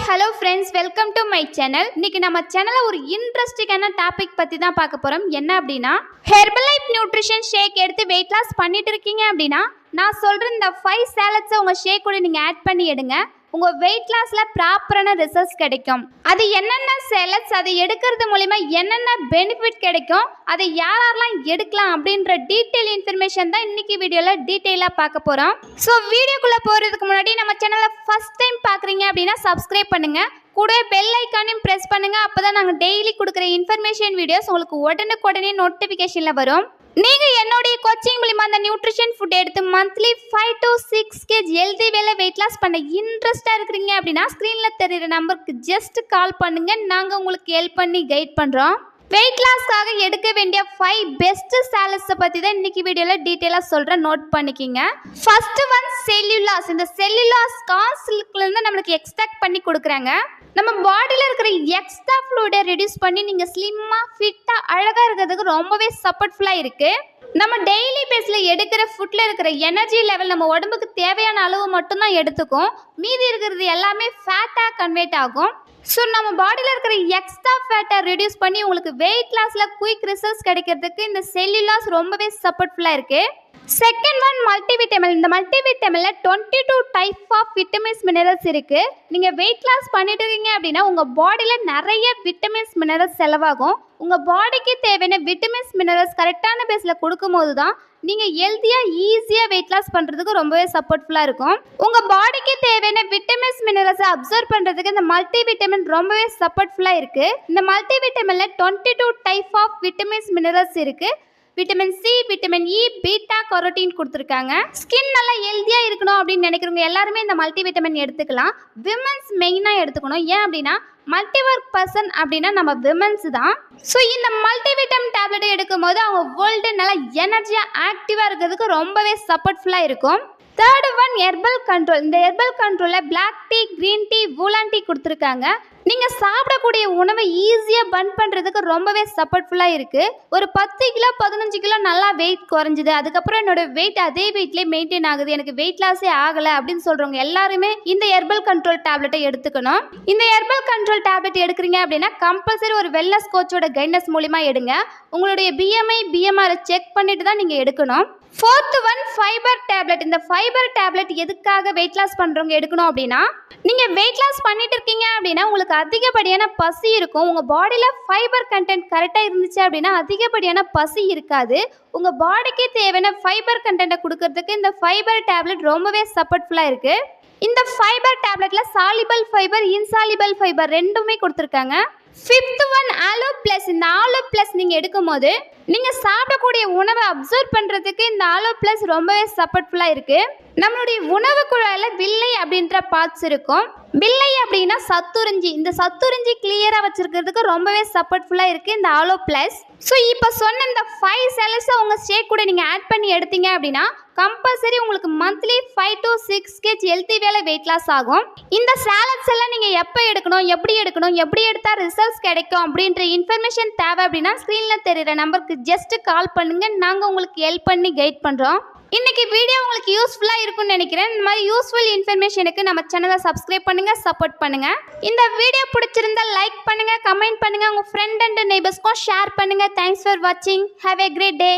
hello friends, welcome to my channel. இன்னைக்கு நம்ம சேனல்ல ஒரு இன்ட்ரஸ்டிங்கான டாபிக் பத்தி தான் பார்க்க போறோம். என்ன அப்படினா Herbalife Nutrition Shake எடுத்து weight loss பண்ணிட்டு இருக்கீங்க அப்படினா நான் சொல்ற இந்த 5 salads உங்க ஷேக் கூட நீங்க ஆட் பண்ணி எடுங்க. உங்க weight lossல ப்ராப்பரான ரிசல்ட்ஸ் கிடைக்கும். அது என்னென்ன salads அதை எடுக்கிறது மூலமா என்னென்ன பெனிஃபிட் கிடைக்கும், அதை யாரெல்லாம் எடுக்கலாம் அப்படின்ற டீடைல் இன்ஃபர்மேஷன் தான் இன்னைக்கு வீடியோல டீடைலா பார்க்க போறோம். சோ வீடியோக்குள்ள போறதுக்கு முன்னாடி நம்ம சேனலை ஃபர்ஸ்ட் டைம் பார்க்கறீங்க அப்படினா சப்ஸ்கிரைப் பண்ணுங்க. கூடவே பெல் ஐகானையும் பிரஸ் பண்ணுங்க. அப்பதான் நாங்க டெய்லி கொடுக்குற இன்ஃபர்மேஷன் வீடியோஸ் உங்களுக்கு உடனுக்குடனே நோட்டிஃபிகேஷன்ல வரும். நீங்க என்னோட கோச்சிங் மூலமா அந்த நியூட்ரிஷன் ஃபுட் எடுத்து மந்த்லி 5 to 6 kg ஹெல்தி வேல வெயிட் லாஸ் பண்ண இன்ட்ரெஸ்டா இருக்கீங்க அப்படினா ஸ்கிரீன்ல தெரியுற நம்பருக்கு ஜஸ்ட் கால் பண்ணுங்க. நாங்க உங்களுக்கு ஹெல்ப் பண்ணி கைட் பண்றோம். வெயிட் லாஸ்க்காக எடுக்க வேண்டிய 5 பெஸ்ட் சாலட்ஸ் பத்தி தான் இன்னைக்கு வீடியோல டீடைலா சொல்றேன், நோட் பண்ணிக்கங்க. First one cellulase. இந்த செல்லுலாஸ் காஸ்ட்ல இருந்து நமக்கு எக்ஸ்ட்ராக்ட் பண்ணி கொடுக்குறாங்க. நம்ம பாடியில் இருக்கிற எக்ஸ்ட்ரா ஃப்ளூயிடை ரெடியூஸ் பண்ணி நீங்கள் ஸ்லிம்மாக ஃபிட்டாக அழகாக இருக்கிறதுக்கு ரொம்பவே சப்போர்ட்ஃபுல்லாக இருக்குது. நம்ம டெய்லி பேஸில் எடுக்கிற ஃபுட்டில் இருக்கிற எனர்ஜி லெவல் நம்ம உடம்புக்கு தேவையான அளவு மட்டும்தான் எடுத்துக்கும். மீதி இருக்கிறது எல்லாமே ஃபேட்டாக கன்வெர்ட் ஆகும். ஸோ நம்ம பாடியில் இருக்கிற எக்ஸ்ட்ரா ஃபேட்டை ரெடியூஸ் பண்ணி உங்களுக்கு வெயிட் லாஸில் குயிக் ரிசல்ட்ஸ் கிடைக்கிறதுக்கு இந்த செல்லுலாஸ் ரொம்பவே சப்போர்ட்ஃபுல்லாக இருக்குது. Second one multivitamin. இந்த மல்டிவிட்டமின்ல 22 டைப் ஆஃப் விட்டமின்ஸ் மினரல்ஸ் இருக்கு. நீங்க வெயிட் லாஸ் பண்ணிட்டு இருக்கீங்க அப்படின்னா உங்க பாடியில நிறைய விட்டமின்ஸ் மினரல்ஸ் செலவாகும். உங்க பாடிக்கு தேவையான விட்டமின்ஸ் மினரல்ஸ் கரெக்டான பேஸ்ல கொடுக்கும் போது தான் நீங்க ஹெல்த்தியா ஈஸியா வெயிட் லாஸ் பண்றதுக்கு ரொம்பவே சப்போர்ட்ஃபுல்லா இருக்கும். உங்க பாடிக்கு தேவையான விட்டமின்ஸ் மினரல்ஸ் அப்சர்வ் பண்றதுக்கு இந்த மல்டிவிட்டமின் ரொம்பவே சப்போர்ட்ஃபுல்லா இருக்கு. இந்த மல்டிவிட்டமின்ல 22 டைப் ஆஃப் விட்டமின்ஸ் மினரல்ஸ் இருக்கு. Vitamin C, vitamin E, beta carotene கொடுத்துருக்காங்க. ஸ்கின் நல்லா ஹெல்த்தியாக இருக்கணும் அப்படின்னு நினைக்கிறவங்க எல்லாருமே இந்த மல்டிவிட்டமின் எடுத்துக்கலாம். விமன்ஸ் மெயினாக எடுத்துக்கணும். ஏன் அப்படின்னா மல்டி ஒர்க் பர்சன் அப்படின்னா நம்ம விமன்ஸ் தான். ஸோ இந்த மல்டிவிட்டமின் டேப்லெட்டை எடுக்கும் போது அவங்க வேர்ல்டு நல்லா எனர்ஜியாக ஆக்டிவாக இருக்கிறதுக்கு ரொம்பவே சப்போர்ட்ஃபுல்லாக இருக்கும். Third one herbal control. இந்த ஹெர்பல் கண்ட்ரோலில் black tea, green tea, oolong tea கொடுத்துருக்காங்க. நீங்கள் சாப்பிடக்கூடிய உணவை ஈஸியாக பர்ன் பண்ணுறதுக்கு ரொம்பவே சப்போர்ட்ஃபுல்லாக இருக்குது. ஒரு 10 கிலோ 15 கிலோ நல்லா வெயிட் குறைஞ்சிது, அதுக்கப்புறம் என்னோட வெயிட் அதே வெயிட்லேயே மெயின்டைன் ஆகுது, எனக்கு வெயிட் லாஸே ஆகலை அப்படின்னு சொல்கிறவங்க எல்லாருமே இந்த ஹெர்பல் கண்ட்ரோல் டேப்லெட்டை எடுத்துக்கணும். இந்த ஹெர்பல் கண்ட்ரோல் டேப்லெட் எடுக்கிறீங்க அப்படின்னா கம்பல்சரி ஒரு வெல்னஸ் கோச்சோட கைடன்ஸ் மூலிமா எடுங்க. உங்களுடைய பிஎம்ஐ பிஎம்ஆரை செக் பண்ணிட்டு தான் நீங்கள் எடுக்கணும். Fourth one fibre tablet. இந்த ஃபைபர் டேப்லெட் எதுக்காக வெயிட் லாஸ் பண்ணுறவங்க எடுக்கணும் அப்படின்னா நீங்கள் வெயிட் லாஸ் பண்ணிட்டு இருக்கீங்க அப்படின்னா உங்களுக்கு அதிகப்படியான பசி இருக்கும். உங்கள் பாடியில் ஃபைபர் கண்டென்ட் கரெக்டாக இருந்துச்சு அப்படின்னா அதிகப்படியான பசி இருக்காது. உங்கள் பாடிக்கு தேவையான ஃபைபர் கண்டென்ட்டை கொடுக்கறதுக்கு இந்த ஃபைபர் டேப்லெட் ரொம்பவே சப்போர்ட்ஃபுல்லாக இருக்குது. இந்த ஃபைபர் டேப்லெட்ல சாலிபிள் ஃபைபர், இன்சாலிபிள் ஃபைபர் ரெண்டுமே கொடுத்துருக்காங்க. Fifth one aloe plus. இந்த ஆலோ பிளஸ் நீங்கள் எடுக்கும்போது நீங்கள் சாப்பிடக்கூடிய உணவை அப்சர்வ் பண்ணுறதுக்கு இந்த ஆலோ பிளஸ் ரொம்பவே சப்போர்ட்ஃபுல்லாக இருக்குது. நம்மளுடைய உணவு குழாயில் வில்லை அப்படின்ற பார்ட்ஸ் இருக்கும். வில்லை அப்படின்னா சத்துரிஞ்சி. இந்த சத்துரிஞ்சி கிளியராக வச்சுருக்கிறதுக்கு ரொம்பவே சப்போர்ட்ஃபுல்லாக இருக்குது இந்த ஆலோ பிளஸ். ஸோ இப்போ சொன்ன இந்த 5 சாலட்ஸை உங்கள் ஷேக் கூட நீங்கள் ஆட் பண்ணி எடுத்தீங்க அப்படின்னா கம்பல்சரி உங்களுக்கு மந்த்லி 5 to 6 kg ஹெல்த்தி வேலை வெயிட் லாஸ் ஆகும். இந்த சாலட்ஸ் எல்லாம் நீங்கள் எப்போ எடுக்கணும், எப்படி எடுத்தால் ரிசல்ட்ஸ் கிடைக்கும் அப்படின்ற இன்ஃபர்மேஷன் தேவை அப்படின்னா ஸ்க்ரீனில் தெரியுற நம்பருக்கு ஜஸ்ட் கால் பண்ணுங்கள். நாங்கள் உங்களுக்கு ஹெல்ப் பண்ணி கைட் பண்ணுறோம். இன்னைக்கு வீடியோ உங்களுக்கு யூஸ்ஃபுல்லாக இருக்கும்னு நினைக்கிறேன். இந்த மாதிரி யூஸ்ஃபுல் இன்ஃபர்மேஷனுக்கு நம்ம சேனலை சப்ஸ்கிரைப் பண்ணுங்க, சப்போர்ட் பண்ணுங்க. இந்த வீடியோ பிடிச்சிருந்தா லைக் பண்ணுங்க, கமெண்ட் பண்ணுங்க, உங்க ஃப்ரெண்ட் அண்ட் நெய்பர்ஸ்க்கும் ஷேர் பண்ணுங்க. தேங்க்ஸ் ஃபார் வாட்சிங். Have a great day.